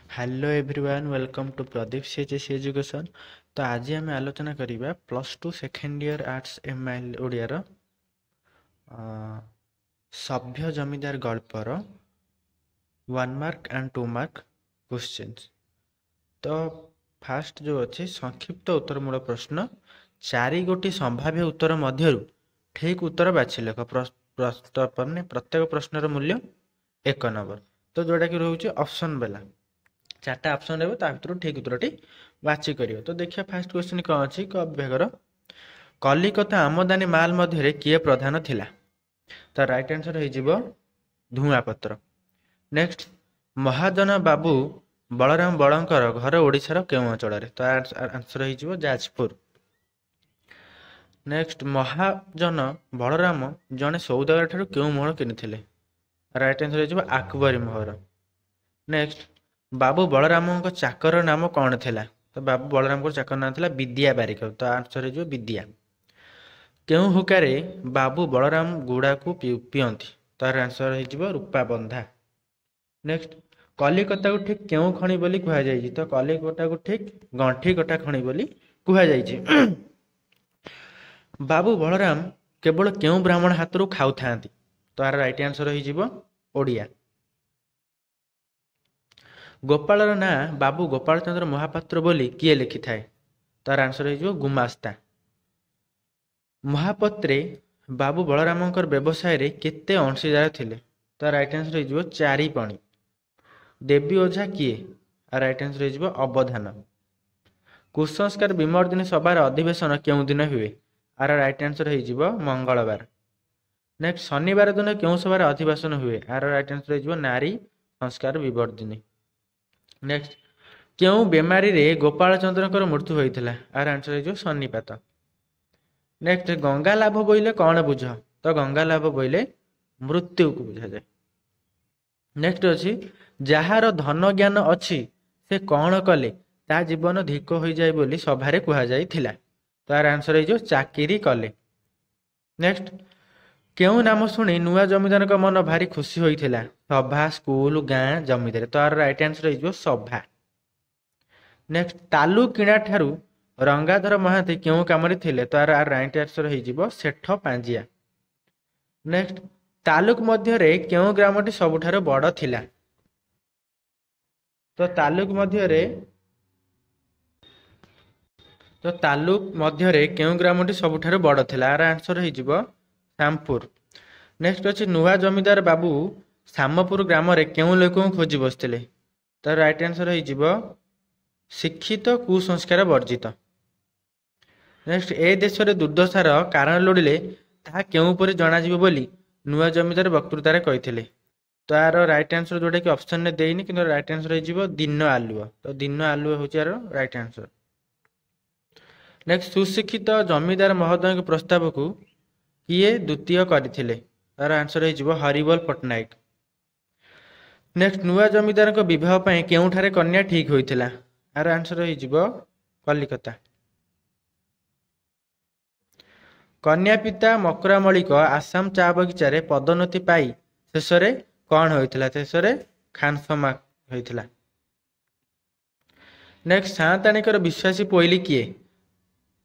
Hello everyone welcome to Pradeep CHS education. तो आज आम आलोचना करिबा plus two second year arts MIL ओडियार सभ्य जमीदार गल्पर 1 मार्क एंड 2 मार्क क्वेश्चंस। तो फास्ट जो अच्छे संक्षिप्त उत्तरमूलक प्रश्न 4 गोटी संभाव्य उत्तर मध्यरु ठीक उत्तर बाछि लेख। प्रत्येक प्रश्नर मूल्य 1 नंबर। तो जोटा कि रोचे ऑप्शन बेला 4टा ऑप्शन रहबो ता भितर ठीक उत्तरटी बाछि करियो। तो देखिए फास्ट क्वेश्चन कौन अछि क विभागर कलिकता आमदानी माल मध्य किए प्रधान थिला। तो राइट आंसर हो जिवो धुआपत्र। नेक्स्ट महाजन बाबू बलराम बड़ंकर घर ओडिशार केउ अंचल रे। तो आंसर हो जिवो जाजपुर। नेक्स्ट महाजन बलराम जने सौदागर ठारू केउ मोहर किनिथिले। राइट आंसर हो जिवो आकबरी मोहर। नेक्स्ट बाबू बलराम चाकर नाम कौन थिला। तो बाबू बलराम को चाकर नाम थिला विद्या बारिक। तो आंसर हो विद्या। केउ हुकारे बाबू बलराम गुड़ा को पियंती। तार आंसर हो रूपा बंधा। नेक्स्ट कलिकता को ठीक केउ खणी बोली कुहा जायछि। तो कलिकता को ठीक गंठी कटा खणी बोली कुहा जायछि। बाबू बलराम केवल केउ ब्राह्मण हाथरू खाउ थांती। तो आर राइट आंसर हो ओडिया। गोपालर ना बाबू गोपाल चंद्र महापात्र बोली किए लिखि थाए। तार आंसर हो गुमास्ता। महापत्रे बाबू बलरामकर व्यवसाय रे केते अंशीदार थिले। तार राइट आंसर हो 4 पणी। देवी ओझा किए। आर राइट आंसर हो अवधान। कुसंस्कार विमर्दिनी सभार अधिवेशन केउ दिन हुए। आर राइट आंसर हो मंगलवार। नेक्स्ट शनिवार दिन केउ सभार अधिवेशन हुए। आर राइट आंसर हो नारी संस्कार विवर्धिनी। नेक्स्ट केउ बेमारी रे गोपाल चंद्रकर मृत्यु होइथिला। आर आंसर हो सन्निपात। नेक्स्ट गंगा लाभ बोइले कौन बुझ। तो गंगा लाभ बोइले मृत्यु को बुझा जाए। नेक्स्ट अछि जहार धन ज्ञान अछि से कौन कले ता जीवन धिक हो जाए बोली सभारे कुहा जाइथिला। तो आर आंसर हो चाकिरी कले। नेक्स्ट केउ नाम शुणी नुआ जमीदार का मन भारी खुशी होइथिला। सभा स्कूल गाँ जमीदार। तो आर राइट आंसर हो सभा। नेक्स्ट तालु किणा ठारू रंगाधर महांती केउ कामरे थिले। तो आर राइट आंसर हो सेठ पांजिया। नेक्स्ट तालुक मध्य रे केउ ग्रामटी सबुठारो बड़ थिला। तो तालुक मध्य रे केउ ग्रामटी सबुठारो बड़ थिला। आर आंसर हो श्यामपुर। नेक्स्ट अछि नुआ जमीदार बाबू श्यामपुर ग्राम रे केउ लोक खोजी बसथिले। तो राइट आंसर हो शिक्षित कुसंस्कार वर्जित। नेक्स्ट ए देश रे दुर्दशार कारण लोडिले ताहा केउ परि जणा जिवो बोली नुआ जमीदार वक्तृतारे कहिथिले। तो यार राइट आंसर जोटा कि ऑप्शन ने देइनी किंतु राइट आंसर हो दिन आलुओ। तो दिन आलुओ हो यार राइट आंसर। नेक्स्ट सुशिक्षित जमीदार महोदय के प्रस्ताव को किए द्वितीय करथिले। तार आंसर हो हरिबोल पट्टनायक। नेक्स्ट नुआ जमीदार को विवाह पई केउठारे कन्या ठीक होइथिला। आर आंसर हो कलिकता। कन्या पिता मकरा मलिक आसाम चा बगीचा रे पदोन्नति पाई शेषरे कौन होइथिला। शेषरे खानसमा होइथिला। नेक्स्ट साताणीकर विश्वासी पोइली किए।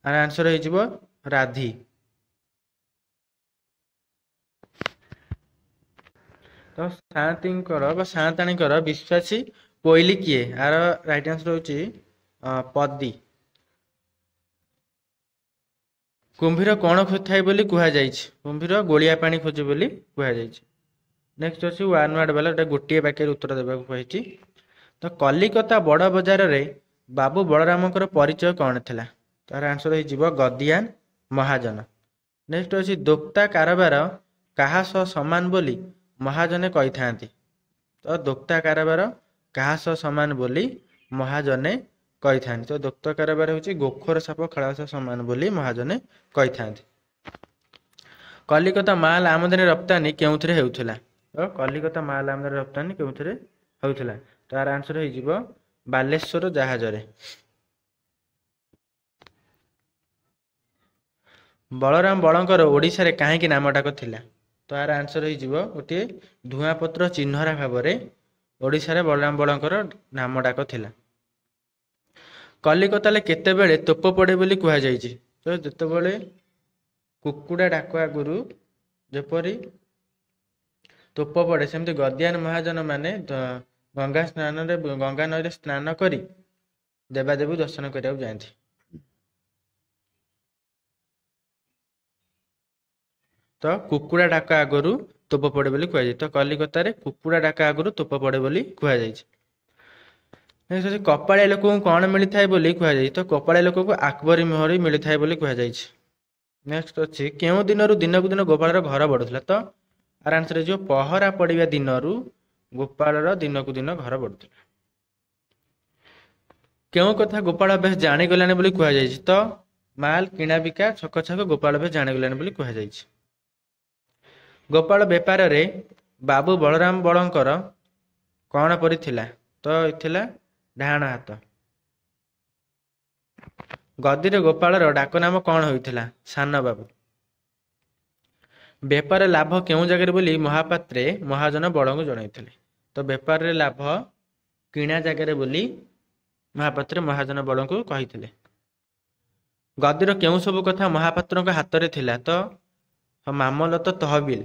आर आंसर हो राधी। तो साताणीकर विश्वासी पोइली किए। आर राइट आंसर हो पदी। कुंभीर कौन खोजाए बोली कुहा जाइछि। कुंभीर गोलिया पानी खोजे बोली कुहा जाइछि। नेक्स्ट अच्छी 1 वर्ड वाला गोटे वाक्य उत्तर देवा कही। तो कलिकता बड़ बजार रे बाबू बलरामकर परिचय कौन थिला। तार आंसर हो गदियान महाजन। नेक्स्ट अच्छी दोक्ता कारोबार काहा सह समान बोली महाजने कही थांती। तो दोक्ता कारोबार काहा सह समान बोली महाजने कही थांती। तो दोक्ता कारोबार होची गोखर साप खड़ा सह समान बोली महाजने कही थांती। कलिकता माल आमदानी रप्तानी केउथिरे हेउथिला। तो कलिकता माल आमदानी रप्तानी केउथिरे हेउथिला। तो आर आंसर हो बालेश्वर जहाज रे। बलराम बड़ंकर ओडिशा रे काहेकि नामटाक थिला। तो आर आंसर हो गोटे धुआपत्र चिन्हरा भाव में ଓଡ଼ିଶାରେ ବଳରାମ ବଳଙ୍କର ନାମ ଡାକ ଥିଲା। କଲିକତାରେ କେତେବେଳେ ତୋପ ପଡ଼େ ବୋଲି କୁହାଯାଇଛି? ତ ଯେତେବେଳେ କୁକୁଡ଼ା ଡାକ ଆଗରୁ ଯେପରି ତୋପ ପଡ଼େ, ସେମିତି ଗଦ୍ୟାନ ମହାଜନ ମାନେ ଗଙ୍ଗା ନଈରେ ସ୍ନାନ କରି ଦେବାଦେବୀ ଦର୍ଶନ କରିବାକୁ ଯାଆନ୍ତି। ତ କୁକୁଡ଼ା ଡାକ ଆଗରୁ ତୋପ ପଡ଼େ ବୋଲି କୁହାଯାଇଛି। ତ କଲିକତାରେ କୁକୁଡ଼ା ଡାକ ଆଗରୁ ତୋପ ପଡ଼େ ବୋଲି କୁହାଯାଇଛି। କପାଳିଆ ଲୋକଙ୍କୁ କଣ ମିଳିଥାଏ ବୋଲି କୁହାଯାଇଛି? ତ କପାଳିଆ ଲୋକଙ୍କୁ ଆକବରୀ ମୋହରି ମିଳିଥାଏ ବୋଲି କୁହାଯାଇଛି। ନେକ୍ସଟ ଅଛି, କେଉଁ ଦିନରୁ ଦିନକୁ ଦିନ ଗୋପାଳର ଘର ବଢ଼ୁଥିଲା? ତ ଆର ଆନ୍ସର ହେଇଯିବ ପହରା ପଡ଼ିବା ଦିନରୁ ଗୋପାଳର ଦିନକୁ ଦିନ ଘର ବଢ଼ୁଥିଲା। କେଉଁ କଥା ଗୋପାଳ ବେଶ ଜାଣିଗଲାଣି ବୋଲି କୁହାଯାଇଛି? ତ ମାଲ କିଣାବିକା ଛକ ଛକ ଗୋପାଳ ବେଶ ଜାଣିଗଲାଣି ବୋଲି କୁହାଯାଇଛି। ଗୋପାଳ ବେପାରରେ ବାବୁ ବଳରାମ ବଳଙ୍କର କଣ ପରି ଥିଲା? ତ ଥିଲା ଡାହାଣ ହାତ। ଗଦିରେ ଗୋପାଳର ଡାକ ନାମ କଣ ହୋଇଥିଲା? ସାନ ବାବୁ। ବେପାର ଲାଭ କେଉଁ ଜାଗାରେ ବୋଲି ମହାପାତ୍ରେ ମହାଜନ ବଳଙ୍କୁ ଜଣାଇଥିଲେ? ତ ବେପାରରେ ଲାଭ କିଣା ଜାଗାରେ ବୋଲି ମହାପାତ୍ରେ ମହାଜନ ବଳଙ୍କୁ କହିଥିଲେ। ଗଦିର କେଉଁ ସବୁ କଥା ମହାପାତ୍ରଙ୍କ ହାତରେ ଥିଲା? ତ ମାମଲତ ତହବିଲ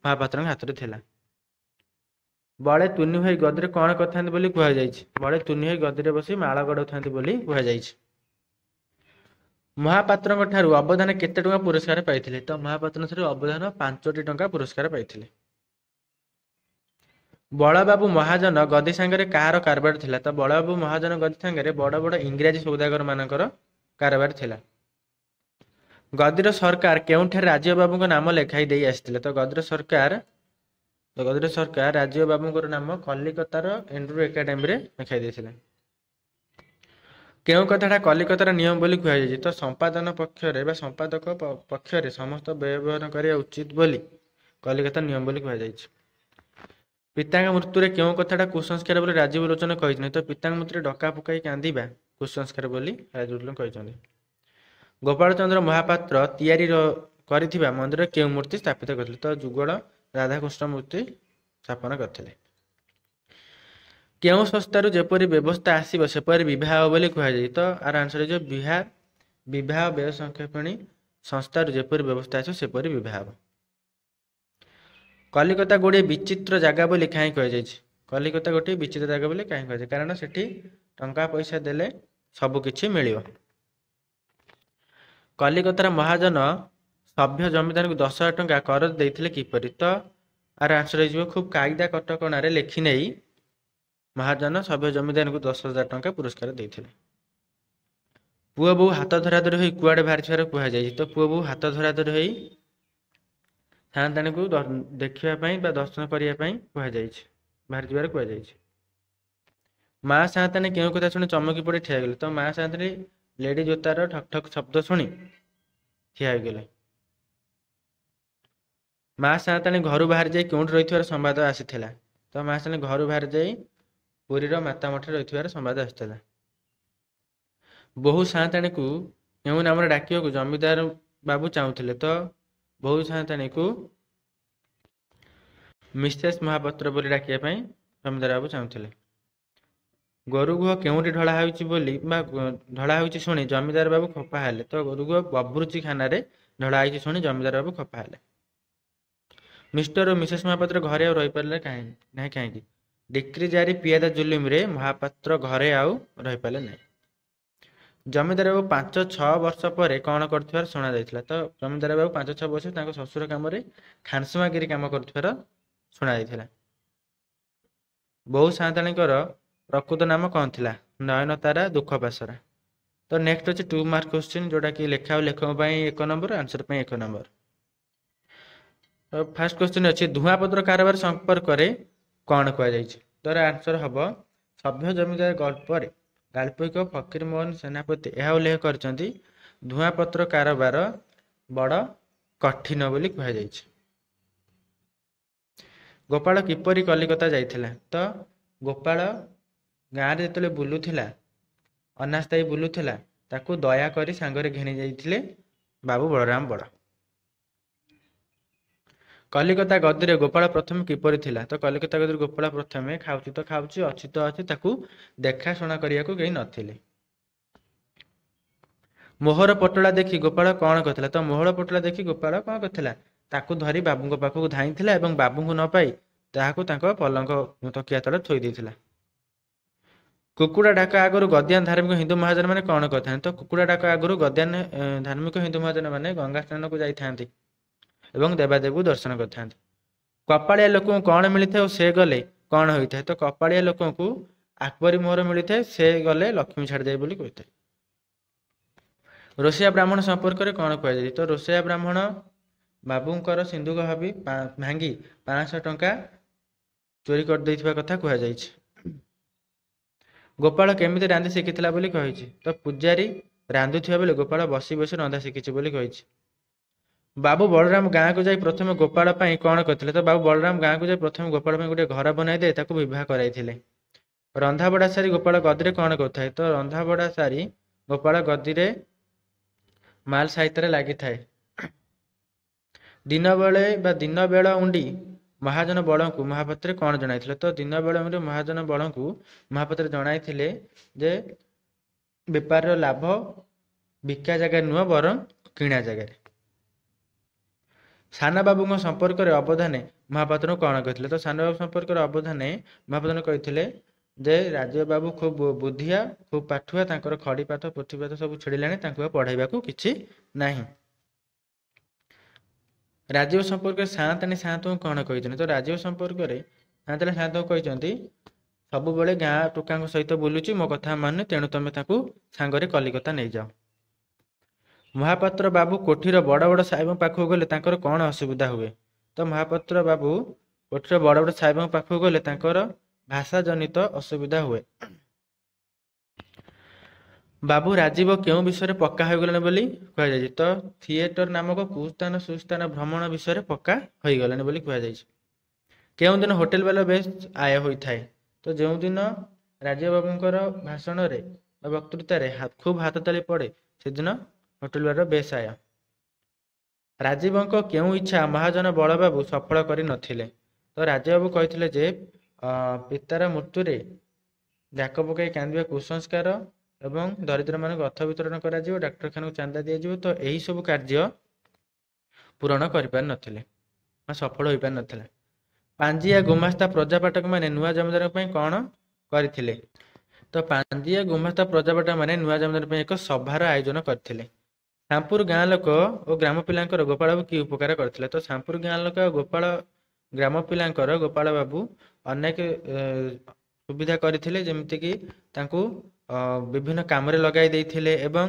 ମହାପାତ୍ରଙ୍କ ହାତରେ ଥିଲା। ବଳେ ତୁନି ହୋଇ ଗଦିରେ କଣ କରିଥାନ୍ତି ବୋଲି କୁହାଯାଇଛି? ବଳେ ତୁନି ହୋଇ ଗଦିରେ ବସି ମାଳ ଗଡ଼ାଉଥାନ୍ତି ବୋଲି କୁହାଯାଇଛି। ମହାପାତ୍ରଙ୍କ ଠାରୁ ଅବଦାନ କେତେ ଟଙ୍କା ପୁରସ୍କାର ପାଇଥିଲେ? ତ ମହାପାତ୍ରଙ୍କ ଠାରୁ ଅବଦାନ 5ଟି ଟଙ୍କା ପୁରସ୍କାର ପାଇଥିଲେ। ବଳବାବୁ ମହାଜନ ଗଦି ସାଙ୍ଗରେ କାହାର କାରବାର ଥିଲା? ତ ବଳବାବୁ ମହାଜନ ଗଦି ସାଙ୍ଗରେ ବଡ଼ ବଡ଼ ଇଂରାଜୀ ସୌଦାଗର ମାନଙ୍କର କାରବାର ଥିଲା। ଗଦିର ସରକାର କେଉଁଠାରେ ରାଜୀବ ବାବୁଙ୍କ ନାମ ଲେଖାଇ ଦେଇ ଆସିଥିଲେ? ତ ଗଦିର ସରକାର ରାଜୀବ ବାବୁଙ୍କର ନାମ କଲିକତାର ଏଣ୍ଡ୍ରୁ ଏକାଡେମୀରେ ଲେଖାଇ ଦେଇଥିଲେ। କେଉଁ କଥାଟା କଲିକତାର ନିୟମ ବୋଲି କୁହାଯାଇଛି? ତ ସମ୍ପାଦନ ପକ୍ଷରେ ବା ସମ୍ପାଦକ ପକ୍ଷରେ ସମସ୍ତ ବ୍ୟୟବହନ କରିବା ଉଚିତ ବୋଲି କଲିକତା ନିୟମ ବୋଲି କୁହାଯାଇଛି। ପିତାଙ୍କ ମୃତ୍ୟୁରେ କେଉଁ କଥାଟା କୁସଂସ୍କାର ବୋଲି ରାଜୀବ ଲୋଚନ କହିଛନ୍ତି? ତ ପିତାଙ୍କ ମୃତ୍ୟୁରେ ଡକା ପକାଇ କାନ୍ଦିବା କୁସଂସ୍କାର ବୋଲି ରାଜୀବ ଲୋଚନ କହିଛନ୍ତି। ଗୋପାଳ ଚନ୍ଦ୍ର ମହାପାତ୍ର ତିଆରି କରିଥିବା ମନ୍ଦିରରେ କେଉଁ ମୂର୍ତ୍ତି ସ୍ଥାପିତ କରିଥିଲେ? ତ ଯୁଗଳ ରାଧାକୃଷ୍ଣ ମୂର୍ତ୍ତି ସ୍ଥାପନ କରିଥିଲେ। କେଉଁ ସଂସ୍ଥାରୁ ଯେପରି ବ୍ୟବସ୍ଥା ଆସିବ ସେପରି ବିବାହ ହେବ ବୋଲି କୁହାଯାଇଛି? ତ ଆର ଆନ୍ସର ହେଇଯିବ ବିବାହ ବ୍ୟୟ ସଂକ୍ଷେପଣୀ ସଂସ୍ଥାରୁ ଯେପରି ବ୍ୟବସ୍ଥା ଆସିବ ସେପରି ବିବାହ ହେବ। କଲିକତା ଗୋଟିଏ ବିଚିତ୍ର ଜାଗା ବୋଲି କାହିଁ କୁହାଯାଇଛି? କଲିକତା ଗୋଟିଏ ବିଚିତ୍ର ଜାଗା ବୋଲି କାହିଁ କୁହାଯାଇଛି? କାରଣ ସେଠି ଟଙ୍କା ପଇସା ଦେଲେ ସବୁ କିଛି ମିଳିବ। କଲିକତାର ମହାଜନ ସଭ୍ୟ ଜମିଦାରଙ୍କୁ 10,000 ଟଙ୍କା କର ଦେଇଥିଲେ କିପରି? ତ ଆର ଆନ୍ସର ହେଇଯିବ ଖୁବ୍ କାଇଦା କଟକଣାରେ ଲେଖି ନେଇ ମହାଜନ ସଭ୍ୟ ଜମିଦାରଙ୍କୁ 10,000 ଟଙ୍କା ପୁରସ୍କାର ଦେଇଥିଲେ। ପୁଅ ବୋହୂ ହାତ ଧରାଧରି ହୋଇ କୁଆଡ଼େ ବାହାରିଥିବାର କୁହାଯାଇଛି? ତ ପୁଅ ବୋହୂ ହାତ ଧରାଧରି ହୋଇ ସାଆନ୍ତାଣୀକୁ ଦେଖିବା ପାଇଁ ବା ଦର୍ଶନ କରିବା ପାଇଁ ବାହାରିଯିବାର କୁହାଯାଇଛି। ମା ସାଆନ୍ତାଣୀ କେଉଁ କଥା ଶୁଣି ଚମକି ପଡ଼ି ଠିଆ ହୋଇଗଲେ? ତ ମା ସାଆନ୍ତାଣୀ ଲେଡି ଜୋତାର ଠକ୍ ଠକ୍ ଶବ୍ଦ ଶୁଣି ଠିଆ ହୋଇଗଲେ। ମା ସାଆନ୍ତାଣୀ ଘରୁ ବାହାରି ଯାଇ କେଉଁଠି ରହିଥିବାର ସମ୍ବାଦ ଆସିଥିଲା? ତ ମା ସାଆନ୍ତାଣୀ ଘରୁ ବାହାରି ଯାଇ ପୁରୀର ମାତା ମଠରେ ରହିଥିବାର ସମ୍ବାଦ ଆସିଥିଲା। ବୋହୂ ସାଆନ୍ତାଣୀକୁ କେଉଁ ନାମରେ ଡାକିବାକୁ ଜମିଦାର ବାବୁ ଚାହୁଁଥିଲେ? ତ ବୋହୂ ସାଆନ୍ତାଣୀକୁ ମିସେସ୍ ମହାପାତ୍ର ବୋଲି ଡାକିବା ପାଇଁ ଜମିଦାର ବାବୁ ଚାହୁଁଥିଲେ। ଗୋରୁଗୁହ କେଉଁଠି ଢଳା ହେଉଛି ଶୁଣି ଜମିଦାର ବାବୁ ଖପା ହେଲେ? ତ ଗୋରୁଗୁହ ବବ୍ରୁଚି ଖାନାରେ ଢଳା ହେଇଛି ଶୁଣି ଜମିଦାର ବାବୁ ଖପା ହେଲେ। ମିଷ୍ଟର ଓ ମିସେସ୍ ମହାପାତ୍ର ଘରେ ଆଉ ରହିପାରିଲେ ନାହିଁ କାହିଁକି? ଡିକ୍ରୀ ଜାରି ପିଆଦା ଜୁଲୁମରେ ମହାପାତ୍ର ଘରେ ଆଉ ରହିପାରିଲେ ନାହିଁ। ଜମିଦାର ବାବୁ 5-6 ବର୍ଷ ପରେ କଣ କରୁଥିବାର ଶୁଣାଯାଇଥିଲା? ତ ଜମିଦାର ବାବୁ 5-6 ବର୍ଷ ତାଙ୍କ ଶ୍ୱଶୁର କାମରେ ଖାନସମାଗିରି କାମ କରୁଥିବାର ଶୁଣାଯାଇଥିଲା। ବୋହୂ ସାଆନ୍ତାଣୀଙ୍କର ପ୍ରକୃତ ନାମ କଣ ଥିଲା? ନୟନତାରା ଦୁଃଖପାସରା। ତ ନେକ୍ସଟ ଅଛି 2 ମାର୍କ କ୍ୱେଶ୍ଚିନ୍, ଯୋଉଟାକି ଲେଖା ଆଉ ଲେଖକ ପାଇଁ 1 ନମ୍ବର, ଆନ୍ସର ପାଇଁ 1 ନମ୍ବର। ଫାର୍ଷ୍ଟ କ୍ୱେଶ୍ଚିନ୍ ଅଛି ଧୂଆଁପତ୍ର କାରବାର ସମ୍ପର୍କରେ କଣ କୁହାଯାଇଛି? ତାର ଆନ୍ସର ହବ ସଭ୍ୟ ଜମିଦାର ଗଳ୍ପରେ ଗାଳ୍ପିକ ଫକୀରମୋହନ ସେନାପତି ଏହା ଉଲ୍ଲେଖ କରିଛନ୍ତି ଧୂଆଁପତ୍ର କାରବାର ବଡ଼ କଠିନ ବୋଲି କୁହାଯାଇଛି। ଗୋପାଳ କିପରି କଲିକତା ଯାଇଥିଲା? ତ ଗୋପାଳ ଗାଁରେ ଯେତେବେଳେ ବୁଲୁଥିଲା, ଅନାସ୍ଥାୟୀ ବୁଲୁଥିଲା, ତାକୁ ଦୟାକରି ସାଙ୍ଗରେ ଘେନି ଯାଇଥିଲେ ବାବୁ ବଳରାମ ବଳ। କଲିକତା ଗଦିରେ ଗୋପାଳ ପ୍ରଥମେ କିପରି ଥିଲା? ତ କଲିକତା ଗଦିରେ ଗୋପାଳ ପ୍ରଥମେ ଖାଉଛି ତ ଖାଉଛି, ଅଛି ତ ଅଛି, ତାକୁ ଦେଖାଶୁଣା କରିବାକୁ କେହି ନଥିଲେ। ମୋହର ପଟଳା ଦେଖି ଗୋପାଳ କଣ କରିଥିଲା? ତ ମୋହର ପଟଳା ଦେଖି ଗୋପାଳ କଣ କରିଥିଲା? ତାକୁ ଧରି ବାବୁଙ୍କ ପାଖକୁ ଧାଇଁଥିଲା ଏବଂ ବାବୁଙ୍କୁ ନ ପାଇ ତାହାକୁ ତାଙ୍କ ପଲଙ୍କ ତକିଆ ତଳେ ଥୋଇ ଦେଇଥିଲା। କୁକୁଡ଼ା ଡାକ ଆଗରୁ ଗଦ୍ୟାନ ଧାର୍ମିକ ହିନ୍ଦୁ ମହାଜନ ମାନେ କଣ କରିଥାନ୍ତି? ତ କୁକୁଡ଼ା ଡାକ ଆଗରୁ ଗଦ୍ୟାନ ଧାର୍ମିକ ହିନ୍ଦୁ ମହାଜନ ମାନେ ଗଙ୍ଗା ସ୍ନାନକୁ ଯାଇଥାନ୍ତି ଏବଂ ଦେବାଦେବୀଙ୍କୁ ଦର୍ଶନ କରିଥାନ୍ତି। କପାଳିଆ ଲୋକଙ୍କୁ କଣ ମିଳିଥାଏ ଓ ସେ ଗଲେ କଣ ହୋଇଥାଏ? ତ କପାଳିଆ ଲୋକଙ୍କୁ ଆକବରୀ ମୋହର ମିଳିଥାଏ, ସେ ଗଲେ ଲକ୍ଷ୍ମୀ ଛାଡ଼ିଯାଏ ବୋଲି କହିଥାଏ। ରୋଷେଇଆ ବ୍ରାହ୍ମଣ ସମ୍ପର୍କରେ କଣ କୁହାଯାଇଛି? ତ ରୋଷେଇଆ ବ୍ରାହ୍ମଣ ବାବୁଙ୍କର ସିନ୍ଦୁକ ଭାବି ଭାଙ୍ଗି 500 ଟଙ୍କା ଚୋରି କରିଦେଇଥିବା କଥା କୁହାଯାଇଛି। ଗୋପାଳ କେମିତି ରାନ୍ଧି ଶିଖିଥିଲା ବୋଲି କହିଛି? ତ ପୂଜାରୀ ରାନ୍ଧୁଥିବା ବେଳେ ଗୋପାଳ ବସି ବସି ରନ୍ଧା ଶିଖିଛି ବୋଲି କହିଛି। ବାବୁ ବଳରାମ ଗାଁକୁ ଯାଇ ପ୍ରଥମେ ଗୋପାଳ ପାଇଁ କଣ କରିଥିଲେ? ତ ବାବୁ ବଳରାମ ଗାଁକୁ ଯାଇ ପ୍ରଥମେ ଗୋପାଳ ପାଇଁ ଗୋଟେ ଘର ବନାଇ ଦେଇ ତାକୁ ବିବାହ କରାଇଥିଲେ। ରନ୍ଧାବଢ଼ା ସାରି ଗୋପାଳ ଗଦିରେ କଣ କରୁଥାଏ? ତ ରନ୍ଧାବଢ଼ା ସାରି ଗୋପାଳ ଗଦିରେ ମାଲ ସାହିତ୍ୟରେ ଲାଗିଥାଏ। ଦିନ ବେଳେ ବା ଦିନ ବେଳ ଉଣ୍ଡି ମହାଜନ ବଳଙ୍କୁ ମହାପାତ୍ରେ କଣ ଜଣାଇଥିଲେ? ତ ଦିନ ବେଳ ଉଣ୍ଡି ମହାଜନ ବଳଙ୍କୁ ମହାପାତ୍ରେ ଜଣାଇଥିଲେ ଯେ ବେପାରର ଲାଭ ବିକା ଜାଗାରେ ନୁହଁ ବରଂ କିଣା ଜାଗାରେ। ସାନ ବାବୁଙ୍କ ସମ୍ପର୍କରେ ଅବଧାନେ ମହାପାତ୍ରଙ୍କୁ କଣ କହିଥିଲେ? ତ ସାନ ବାବୁ ସମ୍ପର୍କରେ ଅବଧାନେ ମହାପାତ୍ର କହିଥିଲେ ଯେ ରାଜୀବ ବାବୁ ଖୁବ୍ ବୁଦ୍ଧିଆ, ଖୁବ୍ ପାଠୁଆ, ତାଙ୍କର ଖଡ଼ିପାଠ ପୋଥିପାଠ ସବୁ ଛିଡ଼ିଲାଣି, ତାଙ୍କୁ ଆଉ ପଢ଼ାଇବାକୁ କିଛି ନାହିଁ। ରାଜୀବ ସମ୍ପର୍କରେ ସାଆନ୍ତାଣୀ ସାଆନ୍ତଙ୍କୁ କଣ କହିଛନ୍ତି? ତ ରାଜୀବ ସମ୍ପର୍କରେ ସାଆନ୍ତାଣୀ ସାଆନ୍ତଙ୍କୁ କହିଛନ୍ତି ସବୁବେଳେ ଗାଁ ଟୋକାଙ୍କ ସହିତ ବୁଲୁଛି, ମୋ କଥା ମାନେ, ତେଣୁ ତମେ ତାକୁ ସାଙ୍ଗରେ କଲିକତା ନେଇଯାଅ। ମହାପାତ୍ର ବାବୁ କୋଠିର ବଡ଼ ବଡ଼ ସାହେବଙ୍କ ପାଖକୁ ଗଲେ ତାଙ୍କର କଣ ଅସୁବିଧା ହୁଏ? ତ ମହାପାତ୍ର ବାବୁ କୋଠିର ବଡ଼ ବଡ଼ ସାହେବଙ୍କ ପାଖକୁ ଗଲେ ତାଙ୍କର ଭାଷା ଜନିତ ଅସୁବିଧା ହୁଏ। ବାବୁ ରାଜୀବ କେଉଁ ବିଷୟରେ ପକ୍କା ହୋଇଗଲେଣି ବୋଲି କୁହାଯାଇଛି? ତ ଥିଏଟର ନାମକ କୁସ୍ଥାନ ସୁସ୍ଥାନ ଭ୍ରମଣ ବିଷୟରେ ପକ୍କା ହୋଇଗଲେଣି ବୋଲି କୁହାଯାଇଛି। କେଉଁଦିନ ହୋଟେଲ ବାଲା ବେଶ ଆୟ ହୋଇଥାଏ? ତ ଯେଉଁଦିନ ରାଜୀବ ବାବୁଙ୍କର ଭାଷଣରେ ବା ବକ୍ତୃତାରେ ଖୁବ୍ ହାତ ତାଳି ପଡ଼େ ସେଦିନ ହୋଟେଲ ବାଲାର ବେଶ ଆୟ। ରାଜୀବଙ୍କ କେଉଁ ଇଚ୍ଛା ମହାଜନ ବଳବାବୁ ସଫଳ କରି ନଥିଲେ? ତ ରାଜୀବବାବୁ କହିଥିଲେ ଯେ ପିତାର ମୃତ୍ୟୁରେ ଡାକ ପକାଇ କାନ୍ଦିବା କୁସଂସ୍କାର ଏବଂ ଦରିଦ୍ରମାନଙ୍କୁ ଅର୍ଥ ବିତରଣ କରାଯିବ, ଡାକ୍ତରଖାନାକୁ ଚାନ୍ଦା ଦିଆଯିବ। ତ ଏହିସବୁ କାର୍ଯ୍ୟ ପୂରଣ କରିପାରିନଥିଲେ ବା ସଫଳ ହୋଇପାରିନଥିଲା। ପାଞ୍ଜିଆ ଗୁମାସ୍ତା ପ୍ରଜାପାଟକମାନେ ନୂଆ ଜମିଦାରଙ୍କ ପାଇଁ କଣ କରିଥିଲେ? ତ ପାଞ୍ଜିଆ ଗୁମାସ୍ତା ପ୍ରଜାପାଟକମାନେ ନୂଆ ଜମିଦାର ପାଇଁ ଏକ ସଭାର ଆୟୋଜନ କରିଥିଲେ। ସାମ୍ପୁର ଗାଁ ଲୋକ ଓ ଗ୍ରାମ ପିଲାଙ୍କର ଗୋପାଳ ବାବୁ କି ଉପକାର କରିଥିଲେ? ତ ସାମ୍ପୁର ଗାଁ ଲୋକ ଓ ଗ୍ରାମ ପିଲାଙ୍କର ଗୋପାଳ ବାବୁ ଅନେକ ସୁବିଧା କରିଥିଲେ, ଯେମିତିକି ତାଙ୍କୁ ବିଭିନ୍ନ କାମରେ ଲଗାଇ ଦେଇଥିଲେ ଏବଂ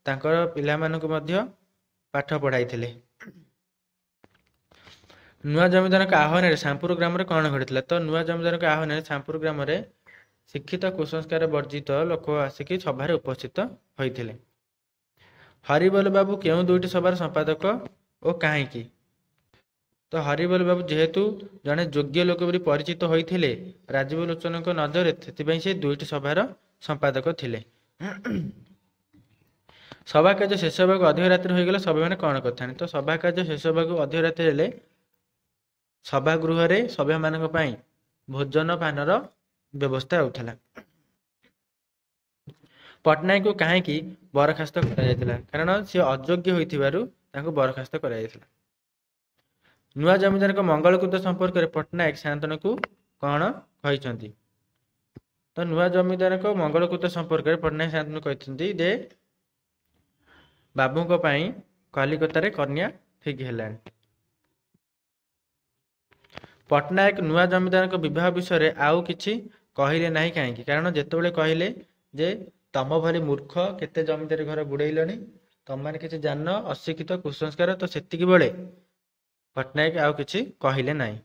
ତାଙ୍କର ପିଲାମାନଙ୍କୁ ମଧ୍ୟ ପାଠ ପଢ଼ାଇଥିଲେ। ନୂଆ ଜମିଦାରଙ୍କ ଆହ୍ୱାନରେ ସାମ୍ପୁର ଗ୍ରାମରେ କଣ ଘଟିଥିଲା? ତ ନୂଆ ଜମିଦାରଙ୍କ ଆହ୍ୱାନରେ ସାମ୍ପୁର ଗ୍ରାମରେ ଶିକ୍ଷିତ କୁସଂସ୍କାର ବର୍ଜିତ ଲୋକ ଆସିକି ସଭାରେ ଉପସ୍ଥିତ ହୋଇଥିଲେ। ହରିବୋଲ ବାବୁ କେଉଁ ଦୁଇଟି ସଭାର ସମ୍ପାଦକ ଓ କାହିଁକି? ତ ହରିବୋଲ ବାବୁ ଯେହେତୁ ଜଣେ ଯୋଗ୍ୟ ଲୋକ ବୋଲି ପରିଚିତ ହୋଇଥିଲେ ରାଜୀବ ଲୋଚନଙ୍କ ନଜରରେ, ସେଥିପାଇଁ ସେ ଦୁଇଟି ସଭାର ସମ୍ପାଦକ ଥିଲେ। ସଭା କାର୍ଯ୍ୟ ଶେଷ ହେବାକୁ ଅଧିକ ରାତ୍ରି ହୋଇଗଲେ ସଭ୍ୟମାନେ କଣ କରିଥାନ୍ତି? ତ ସଭା କାର୍ଯ୍ୟ ଶେଷ ହେବାକୁ ଅଧିକ ରାତ୍ରି ହେଲେ ସଭାଗୃହରେ ସଭ୍ୟମାନଙ୍କ ପାଇଁ ଭୋଜନ ପାନର ବ୍ୟବସ୍ଥା ହେଉଥିଲା। ପଟ୍ଟନାୟକଙ୍କୁ କାହିଁକି ବରଖାସ୍ତ କରାଯାଇଥିଲା? କାରଣ ସେ ଅଯୋଗ୍ୟ ହୋଇଥିବାରୁ ତାଙ୍କୁ ବରଖାସ୍ତ କରାଯାଇଥିଲା। ନୂଆ ଜମିଦାରଙ୍କ ମଙ୍ଗଳକୃତ ସମ୍ପର୍କରେ ପଟ୍ଟନାୟକ ସାଆନ୍ତଙ୍କୁ କଣ କହିଛନ୍ତି? ତ ନୂଆ ଜମିଦାରଙ୍କ ମଙ୍ଗଳକୃତ ସମ୍ପର୍କରେ ପଟ୍ଟନାୟକ ସାଆନ୍ତଙ୍କୁ କହିଛନ୍ତି ଯେ ବାବୁଙ୍କ ପାଇଁ କଲିକତାରେ କନ୍ୟା ଠିକ ହେଲାଣି। ପଟ୍ଟନାୟକ ନୂଆ ଜମିଦାରଙ୍କ ବିବାହ ବିଷୟରେ ଆଉ କିଛି କହିଲେ ନାହିଁ କାହିଁକି? କାରଣ ଯେତେବେଳେ କହିଲେ ଯେ ତମ ଭଳି ମୂର୍ଖ କେତେ ଜମିଦାରୀ ଘର ବୁଡେଇଲଣି, ତମମାନେ କିଛି ଜାଣିନ, ଅଶିକ୍ଷିତ କୁସଂସ୍କାର, ତ ସେତିକି ବେଳେ ପଟ୍ଟନାୟକ ଆଉ କିଛି କହିଲେ ନାହିଁ।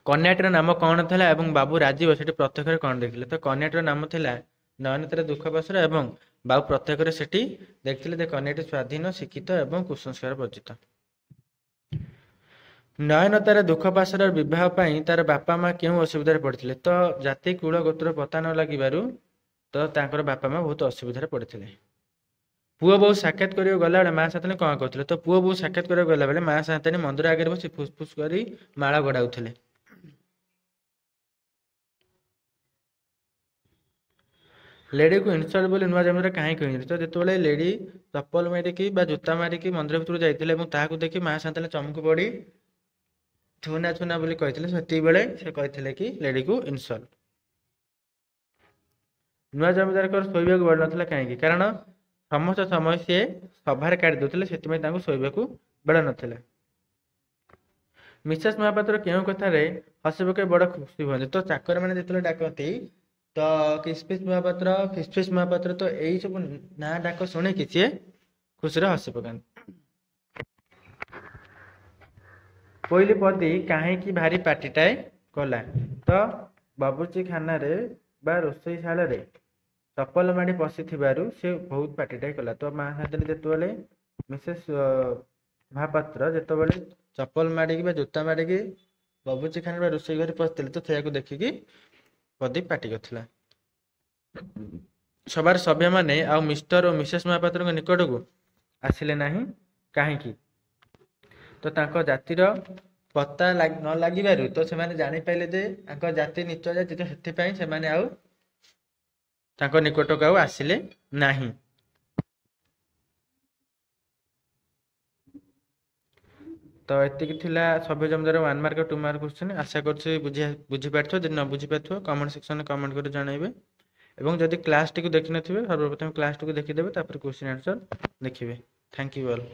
କନ୍ୟାଟିର ନାମ କଣ ଥିଲା ଏବଂ ବାବୁ ରାଜୀବ ସେଠି ପ୍ରତ୍ୟକ୍ଷରେ କଣ ଦେଖିଲେ? ତ କନ୍ୟାଟିର ନାମ ଥିଲା ନୟନତାରା ଦୁଃଖପାଶର ଏବଂ ବାବୁ ପ୍ରତ୍ୟକ୍ଷରେ ସେଠି ଦେଖିଥିଲେ ଯେ କନ୍ୟାଟି ସ୍ୱାଧୀନ, ଶିକ୍ଷିତ ଏବଂ କୁସଂସ୍କାର ବର୍ଜିତ। ନୟନତାରା ଦୁଃଖପାଶର ବିବାହ ପାଇଁ ତାର ବାପା ମା କେଉଁ ଅସୁବିଧାରେ ପଡ଼ିଥିଲେ? ତ ଜାତି କୁଳ ଗୋତ୍ର ପତା ନ ଲାଗିବାରୁ ତ ତାଙ୍କର ବାପା ମା ବହୁତ ଅସୁବିଧାରେ ପଡ଼ିଥିଲେ। ପୁଅ ବୋଉ ସାକ୍ଷାତ କରିବାକୁ ଗଲାବେଳେ ମା ସାନ୍ତାଣୀ କଣ କରୁଥିଲେ? ତ ପୁଅ ବୋଉ ସାକ୍ଷାତ କରିବାକୁ ଗଲାବେଳେ ମା ସାନ୍ତାଣୀ ମନ୍ଦିର ଆଗରେ ବସି ଫୁସଫୁସ କରି ମାଳ ଗଡାଉଥିଲେ। ଲେଡିକୁ ଇନସଲ୍ଟ ବୋଲି ନୂଆ ଜମିଦାର କାହିଁକି କହିଲେ? ତ ଯେତେବେଳେ ଲେଡି ଚପଲ ମାରିକି ବା ଜୋତା ମାରିକି ମନ୍ଦିର ଭିତରକୁ ଯାଇଥିଲେ ଏବଂ ତାହାକୁ ଦେଖି ମା ସାନ୍ତାଣୀ ଚମକି ପଡି ଛୁନା ଛୁନା ବୋଲି କହିଥିଲେ, ସେତିକିବେଳେ ସେ କହିଥିଲେ କି ଲେଡିକୁ ଇନସଲ୍ଟ। ନୂଆ ଜମିଦାରଙ୍କର ଶୋଇବାକୁ ବେଳ ନଥିଲା କାହିଁକି? କାରଣ ସମସ୍ତ ସମୟ ସିଏ ସଭାରେ କାଟି ଦଉଥିଲେ, ସେଥିପାଇଁ ତାଙ୍କୁ ଶୋଇବାକୁ ବେଳ ନଥିଲା। ମିସେସ୍ ମହାପାତ୍ର କେଉଁ କଥାରେ ହସି ପକାଇ ବଡ଼ ଖୁସି ହୁଅନ୍ତି? ତ ଚାକରମାନେ ଯେତେବେଳେ ଡାକନ୍ତି ତ କିସଫିସ୍ ମହାପାତ୍ର, ଫିସଫିସ୍ ମହାପାତ୍ର, ତ ଏଇ ସବୁ ନାଁ ଡାକ ଶୁଣିକି ସିଏ ଖୁସିରେ ହସି ପକାନ୍ତି। କୋଇଲିପଦୀ କାହିଁକି ଭାରି ପାଟିଟାଏ କଲା? ତ ବାବୁଚି ଖାନାରେ ବା ରୋଷେଇଶାଳରେ ଚପଲ ମାଡ଼ି ପଶିଥିବାରୁ ସେ ବହୁତ ପାଟିଟାଏ କଲା। ତ ମା ସାନ୍ତାଣୀ ଯେତେବେଳେ ମିସେସ୍ ମହାପାତ୍ର ଯେତେବେଳେ ଚପଲ ମାଡ଼ିକି ବା ଜୋତା ମାଡ଼ିକି ବାବୁଚି ଖାନା ବା ରୋଷେଇ ଘରେ ପଶିଥିଲେ, ତ ସେଇଆକୁ ଦେଖିକି ପଦୀ ପାଟି କରିଥିଲା। ସଭାର ସଭ୍ୟମାନେ ଆଉ ମିଷ୍ଟର ଓ ମିସେସ୍ ମହାପାତ୍ରଙ୍କ ନିକଟକୁ ଆସିଲେ ନାହିଁ କାହିଁକି? ତ ତାଙ୍କ ଜାତିର ପତା ନ ଲାଗିବାରୁ ତ ସେମାନେ ଜାଣିପାରିଲେ ଯେ ତାଙ୍କ ଜାତି ନୀଚ ଜାତି, ତ ସେଥିପାଇଁ ସେମାନେ ଆଉ ତାଙ୍କ ନିକଟକୁ ଆଉ ଆସିଲେ ନାହିଁ। ତ ଏତିକି ଥିଲା ସଭ୍ୟ ଜମିଦାର 1 ମାର୍କ 2 ମାର୍କ କ୍ୱେଶ୍ଚନ। ଆଶା କରୁଛି ବୁଝିପାରିଥିବ। ଯଦି ନ ବୁଝିପାରିଥିବ କମେଣ୍ଟ ସେକ୍ସନରେ କମେଣ୍ଟ କରି ଜଣାଇବେ। ଏବଂ ଯଦି କ୍ଲାସଟିକୁ ଦେଖିନଥିବେ ସର୍ବପ୍ରଥମେ କ୍ଲାସଟିକୁ ଦେଖିଦେବେ, ତାପରେ କ୍ୱେଶ୍ଚନ ଆନ୍ସର ଦେଖିବେ। Thank you all.